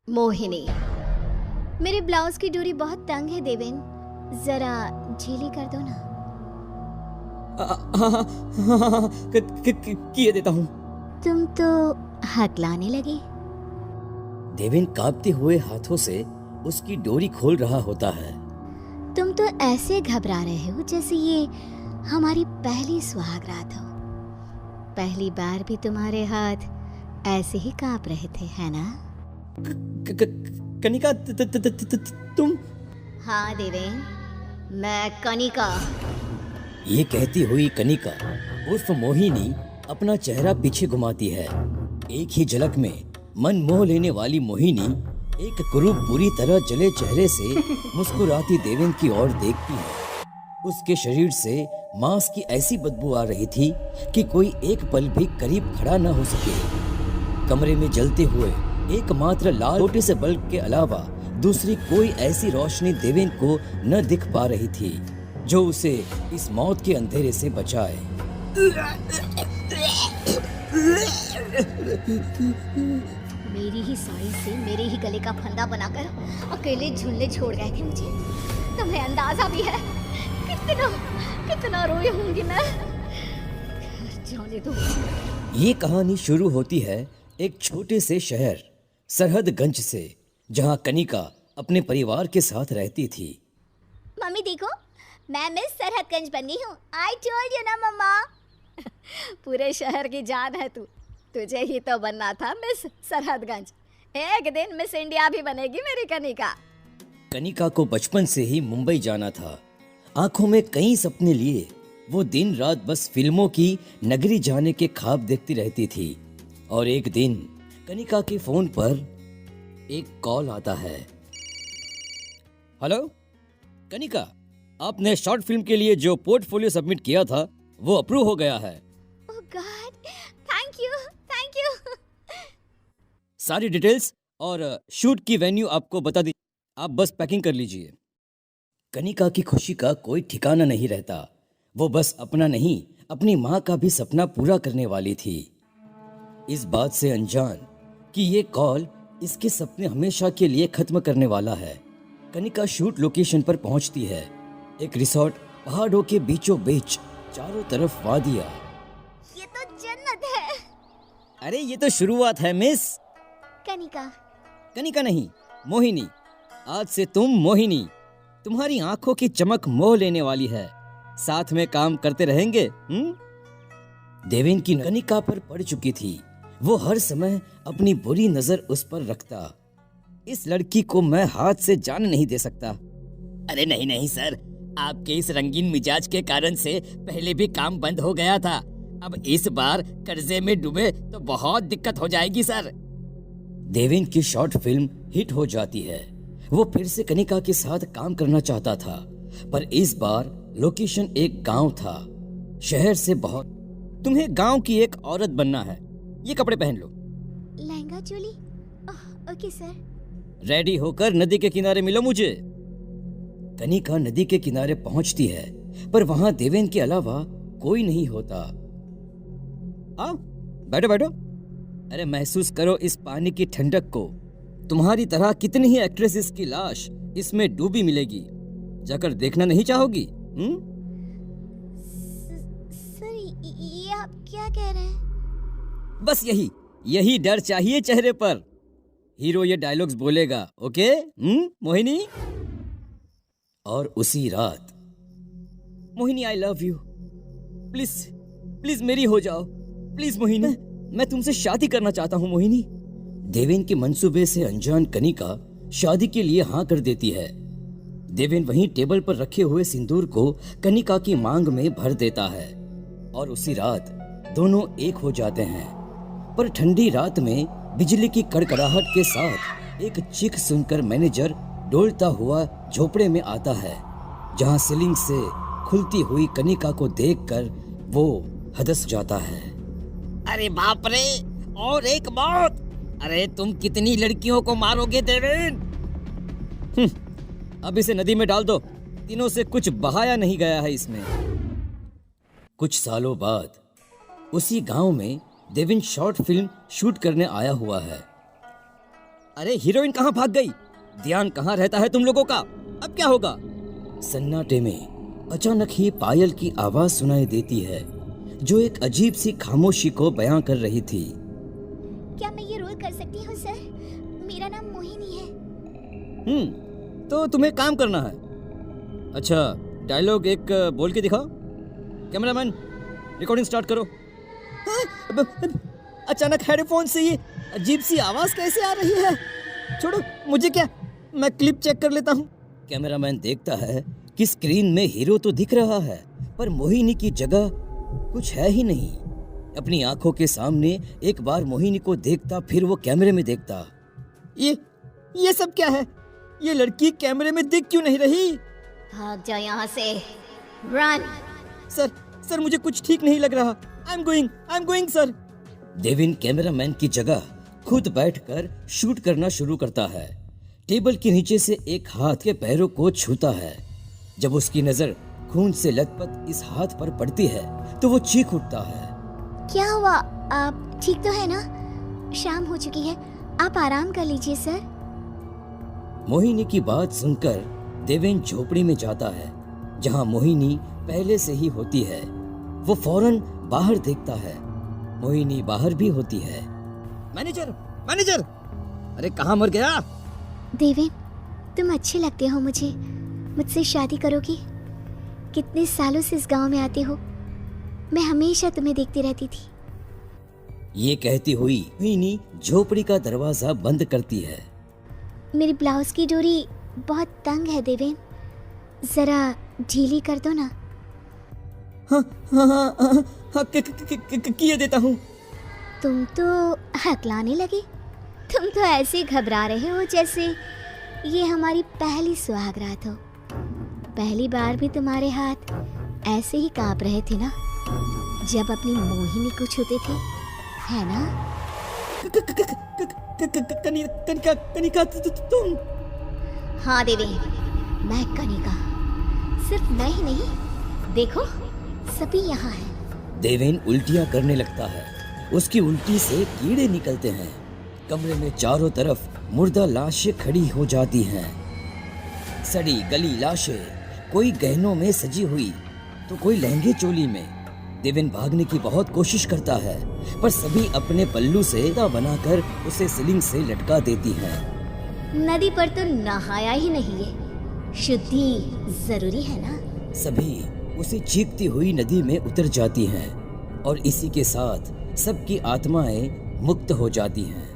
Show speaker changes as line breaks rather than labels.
मोहिनी, मेरे ब्लाउज की डोरी बहुत तंग है देवेन, जरा ढीली कर दो ना।
हाँ, किए देता हूँ।
तुम तो हकलाने लगे।
देवेन कांपते हुए हाथों से उसकी डोरी खोल रहा होता है।
तुम तो ऐसे घबरा रहे हो जैसे ये हमारी पहली सुहाग रात हो। पहली बार भी तुम्हारे हाथ ऐसे ही कांप रहे थे, है ना?
कनिका, तुम?
हाँ देवेन, मैं कनिका।
ये कहती हुई कनिका उर्फ मोहिनी अपना चेहरा पीछे घुमाती है। एक ही झलक में मन मोह लेने वाली मोहिनी एक कुरूप पूरी तरह जले चेहरे से मुस्कुराती देवेन की ओर देखती है। उसके शरीर से मांस की ऐसी बदबू आ रही थी कि कोई एक पल भी करीब खड़ा न हो सके। कमरे में जलते हुए एकमात्र लाल छोटे से बल्ब के अलावा दूसरी कोई ऐसी रोशनी देवेन को न दिख पा रही थी जो उसे इस मौत के अंधेरे से बचाए।
मेरी ही साड़ी से मेरे ही गले का फंदा बनाकर अकेले झूलने छोड़ गए थे मुझे। तुम्हें अंदाजा भी है कितना कितना रोई होंगी मैं। जाने दो।
ये कहानी शुरू होती है एक छोटे से शहर सरहदगंज से, जहां कनिका अपने परिवार के साथ रहती थी।
मम्मी देखो, मैं मिस सरहदगंज बनी हूँ। आई टोल्ड यू ना मम्मा। पूरे शहर की जान है तू। तुझे ही तो बनना था मिस सरहदगंज। एक दिन मिस इंडिया भी बनेगी मेरी कनिका।
कनिका को बचपन से ही मुंबई जाना था। आंखों में कई सपने लिए वो दिन रात बस फिल्मों की नगरी जाने के ख्वाब देखती रहती थी। और एक दिन कनिका के फोन पर एक कॉल आता है। हेलो कनिका, आपने शॉर्ट फिल्म के लिए जो पोर्टफोलियो सबमिट किया था वो अप्रूव हो गया है।
Oh god, thank you thank you.
सारी डिटेल्स और शूट की वेन्यू आपको बता दी, आप बस पैकिंग कर लीजिए। कनिका की खुशी का कोई ठिकाना नहीं रहता। वो बस अपना नहीं अपनी माँ का भी सपना पूरा करने वाली थी। इस बात से अनजान कि ये कॉल इसके सपने हमेशा के लिए खत्म करने वाला है, कनिका शूट लोकेशन पर पहुंचती है। एक रिसोर्ट पहाड़ों के बीचों बीच, चारों तरफ वादियां।
ये तो जन्नत है।
अरे ये तो शुरुआत है मिस।
कनिका।
कनिका नहीं, मोहिनी। आज से तुम मोहिनी। तुम्हारी आंखों की चमक मोह लेने वाली है। साथ में काम करते रहेंगे। देवेन की कनिका पर पड़ चुकी थी। वो हर समय अपनी बुरी नजर उस पर रखता। इस लड़की को मैं हाथ से जाने नहीं दे सकता। अरे नहीं नहीं सर, आपके इस रंगीन मिजाज के कारण से पहले भी काम बंद हो गया था। अब इस बार कर्जे में डूबे तो बहुत दिक्कत हो जाएगी सर। देवेन की शॉर्ट फिल्म हिट हो जाती है। वो फिर से कनिका के साथ काम करना चाहता था, पर इस बार लोकेशन एक गांव था, शहर से बहुत। तुम्हें गांव की एक औरत बनना है। ये कपड़े पहन लो।
Lehenga choli. Okay sir.
Ready होकर नदी के किनारे मिलो मुझे। कनिका नदी के किनारे पहुंचती है, पर वहां देवेन के अलावा कोई नहीं होता। आओ बैठो बैठो। अरे महसूस करो इस पानी की ठंडक को। तुम्हारी तरह कितनी ही एक्ट्रेसेस की लाश इसमें डूबी मिलेगी। जाकर देखना नहीं चाहोगी?
सर, ये आप क्या कह रहे हैं?
बस यही डर चाहिए चेहरे पर। हीरो ये डायलॉग्स बोलेगा, ओके मोहिनी। और उसी रात, Mohini I love you, please please मेरी हो जाओ, प्लीज मोहिनी, मैं तुमसे शादी करना चाहता हूँ मोहिनी। देवेन के मंसूबे से अनजान कनिका शादी के लिए हाँ कर देती है। देवेन वहीं टेबल पर रखे हुए सिंदूर को कनिका की मांग में भर देता है और उसी रात दोनों एक हो जाते हैं। पर ठंडी रात में बिजली की कड़कड़ाहट के साथ एक चीख सुनकर मैनेजर डोलता हुआ झोपड़े में आता है, जहां सीलिंग से खुलती हुई कनिका को देखकर वो हदस जाता है। अरे बाप रे, और एक मौत! अरे तुम कितनी लड़कियों को मारोगे देवेन? अब इसे नदी में डाल दो। तीनों से कुछ बहाया नहीं गया है इसमें। कुछ सालों बाद उसी गांव में देवेन शॉर्ट फिल्म शूट करने आया हुआ है। अरे हीरोइन कहाँ भाग गई? ध्यान कहाँ रहता है तुम लोगों का? अब क्या होगा? सन्नाटे में अचानक ही पायल की आवाज सुनाई देती है, जो एक अजीब सी खामोशी को बयां कर रही थी।
क्या मैं ये रोल कर सकती हूँ सर? मेरा नाम मोहिनी है।
तो तुम्हें काम करना है। अच्छा, डायलॉग एक बोल के दिखाओ। कैमरामैन, रिकॉर्डिंग स्टार्ट करो। अचानक हेडफोन से ये अजीब सी आवाज कैसे आ रही है? छोड़ो, मुझे क्या, मैं क्लिप चेक कर लेता हूँ। कैमरामैन देखता है कि स्क्रीन में हीरो तो दिख रहा है, पर मोहिनी की जगह कुछ है ही नहीं। अपनी आंखों के सामने एक बार मोहिनी को देखता, फिर वो कैमरे में देखता। ये सब क्या है? ये लड़की कैमरे में दिख क्यों नहीं रही?
भाग जाओ यहाँ से। रन।
सर मुझे कुछ ठीक नहीं लग रहा। I am going sir. Devin cameraman की जगह खुद बैठकर शूट करना शुरू करता है। टेबल के नीचे से एक हाथ के पैरों को छूता है। जब उसकी नजर खून से लथपथ इस हाथ पर पड़ती है तो वो चीख उठता है।
क्या हुआ? आप ठीक तो है ना? शाम हो चुकी है, आप आराम कर लीजिए सर।
मोहिनी की बात सुनकर देवेन झोपड़ी में जाता है, जहां मोहिनी पहले से ही होती है। वो फौरन बाहर देखता है। मोहिनी बाहर भी होती है। मैनेजर, अरे कहाँ मर गया?
देवेन, तुम अच्छे लगते हो मुझे। मुझसे शादी करोगी? कितने सालों से इस गांव में आते हो, मैं हमेशा तुम्हें देखती रहती थी।
ये कहती हुई मोहिनी झोपड़ी का दरवाजा बंद करती है।
मेरी ब्लाउज की डोरी बहुत तंग है देवेन, जरा ढीली कर दो ना।
हाँ, किए देता हूँ।
तुम तो हकलाने लगे। तुम तो ऐसे घबरा रहे हो जैसे ये हमारी पहली सुहागरात हो। पहली बार भी तुम्हारे हाथ ऐसे ही कांप रहे थे ना, जब अपनी मोहिनी को छूते थे, है ना?
कनिका तुम?
हाँ देवेन, मैं कनिका। सिर्फ मैं ही नहीं, देखो सभी यहाँ है।
देवेन उल्टियां करने लगता है। उसकी उल्टी से कीड़े निकलते हैं। कमरे में चारों तरफ मुर्दा लाशें खड़ी हो जाती हैं। सड़ी गली लाशें, कोई गहनों में सजी हुई तो कोई लहंगे चोली में। देवेन भागने की बहुत कोशिश करता है, पर सभी अपने पल्लू से दा बनाकर उसे सीलिंग से लटका देती हैं।
नदी पर तो नहाया ही नहीं है, शुद्धि जरूरी है ना?
सभी उसे चीखती हुई नदी में उतर जाती हैं और इसी के साथ सबकी आत्माएं मुक्त हो जाती हैं।